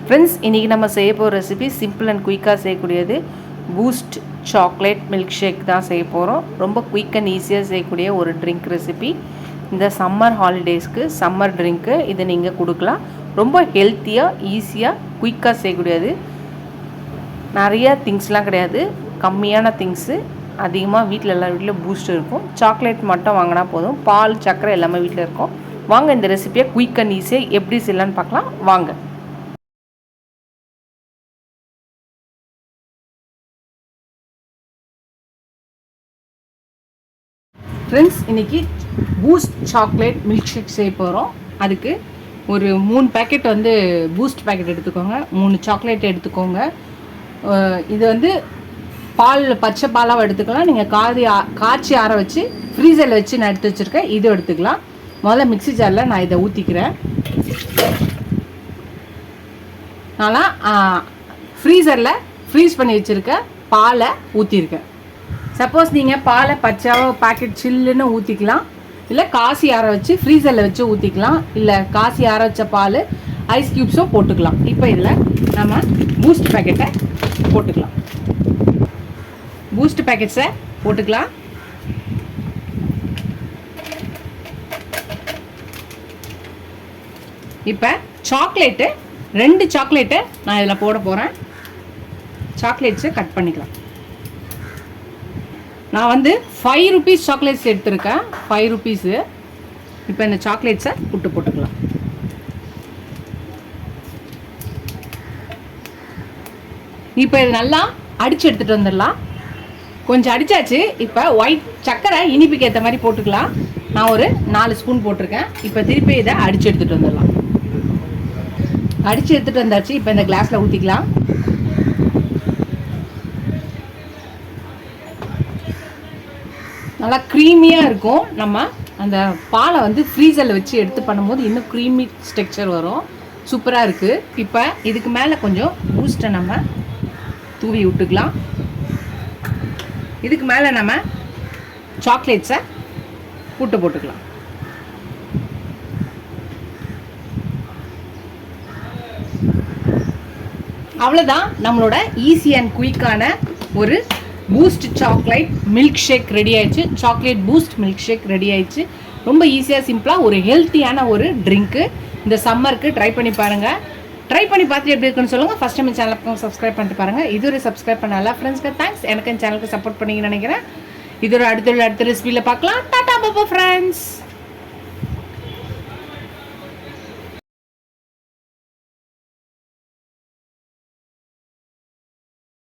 Friends, இன்றைக்கி நம்ம செய்ய போகிற ரெசிபி சிம்பிள் அண்ட் குயிக்காக செய்யக்கூடியது பூஸ்ட் சாக்லேட் மில்க் ஷேக் தான் செய்ய போகிறோம். ரொம்ப குயிக் அண்ட் ஈஸியாக செய்யக்கூடிய ஒரு ட்ரிங்க் ரெசிபி. இந்த சம்மர் ஹாலிடேஸ்க்கு சம்மர் ட்ரிங்க்கு இதை நீங்கள் கொடுக்கலாம். ரொம்ப ஹெல்த்தியாக ஈஸியாக குயிக்காக செய்யக்கூடியது. நிறையா திங்ஸ்லாம் கிடையாது, கம்மியான திங்ஸு. அதிகமாக வீட்டில் எல்லா வீட்டில் பூஸ்ட் இருக்கும். சாக்லேட் மட்டும் வாங்கினா போதும், பால் சர்க்கரை எல்லாமே வீட்டில் இருக்கும். வாங்க இந்த ரெசிபியை குயிக் அண்ட் ஈஸியாக எப்படி செய்யலான்னு பார்க்கலாம் வாங்க. ஃப்ரெண்ட்ஸ், இன்றைக்கி பூஸ்ட் சாக்லேட் மில்க் ஷேக் செய்ய போகிறோம். அதுக்கு ஒரு 3 பேக்கெட் பூஸ்ட் பேக்கெட் எடுத்துக்கோங்க, 3 சாக்லேட் எடுத்துக்கோங்க. இது பால் பச்சை பாலாக எடுத்துக்கலாம். நீங்கள் காய்ச்சி ஆற வச்சு ஃப்ரீசரில் வச்சு நான் எடுத்து வச்சுருக்கேன், இது எடுத்துக்கலாம். முதல்ல மிக்ஸி ஜாரில் நான் இதை ஊற்றிக்கிறேன். நல்லா ஃப்ரீசரில் ஃப்ரீஸ் பண்ணி வச்சுருக்க பாலை ஊற்றிருக்கேன். சப்போஸ் நீங்கள் பாலை பச்சாவோ பேக்கெட் சில்லுன்னு ஊற்றிக்கலாம், இல்லை காசி ஆற வச்சு ஃப்ரீசரில் வச்சு ஊற்றிக்கலாம், இல்லை காசி ஆற வச்ச பால் ஐஸ் க்யூப்ஸோ போட்டுக்கலாம். இப்போ இதில் நம்ம பூஸ்ட் பேக்கெட்டை போட்டுக்கலாம். பூஸ்ட் பேக்கெட்ஸை போட்டுக்கலாம். இப்போ சாக்லேட்டு 2 சாக்லேட்டை நான் இதில் போட போகிறேன். சாக்லேட்ஸை கட் பண்ணிக்கலாம். நான் 5 rupees சாக்லேட்ஸ் எடுத்திருக்கேன், 5 rupees. இப்போ இந்த சாக்லேட்ஸை போட்டுக்கலாம். இப்போ இது நல்லா அடித்து எடுத்துகிட்டு வந்துடலாம். கொஞ்சம் அடித்தாச்சு. இப்போ ஒயிட் சர்க்கரை இனிப்புக்கு ஏற்ற மாதிரி போட்டுக்கலாம். நான் ஒரு 4 ஸ்பூன் போட்டிருக்கேன். இப்போ திருப்பி இதை அடித்து எடுத்துகிட்டு வந்துடலாம். அடித்து எடுத்துகிட்டு வந்தாச்சு. இப்போ இந்த கிளாஸில் ஊற்றிக்கலாம். நல்லா க்ரீமியாக இருக்கும். நம்ம அந்த பாலை ஃப்ரீசரில் வச்சு எடுத்து பண்ணும்போது இன்னும் க்ரீமி ஸ்ட்ரக்சர் வரும். சூப்பராக இருக்குது. இப்போ இதுக்கு மேலே கொஞ்சம் பூஸ்ட்டை நம்ம தூவி விட்டுக்கலாம். இதுக்கு மேலே நம்ம சாக்லேட்ஸை போட்டுக்கலாம். அவ்வளோதான், நம்மளோட ஈஸி அண்ட் குயிக்கான ஒரு Boost chocolate milk shake ready ஆயிடுச்சு. Chocolate Boost milk shake ready ஆயிடுச்சு. ரொம்ப ஈஸியாக சிம்பிளாக ஒரு ஹெல்த்தியான ஒரு ட்ரிங்க்கு. இந்த சம்மருக்கு ட்ரை பண்ணி பாருங்கள். ட்ரை பண்ணி பார்த்துட்டு எப்படி இருக்குன்னு சொல்லுங்கள். ஃபஸ்ட் டைம் சேனலுக்கு சப்ஸ்கிரைப் பண்ணிட்டு பாருங்கள். இதுவரை சப்ஸ்கிரைப் பண்ண எல்லா ஃப்ரெண்ட்ஸ்க்கு தேங்க்ஸ். எனக்கு என் சேனலுக்கு சப்போர்ட் பண்ணிங்கன்னு நினைக்கிறேன். இதோட அடுத்த ரெசிபியில் பார்க்கலாம். டாடா பாபா ஃப்ரெண்ட்ஸ்.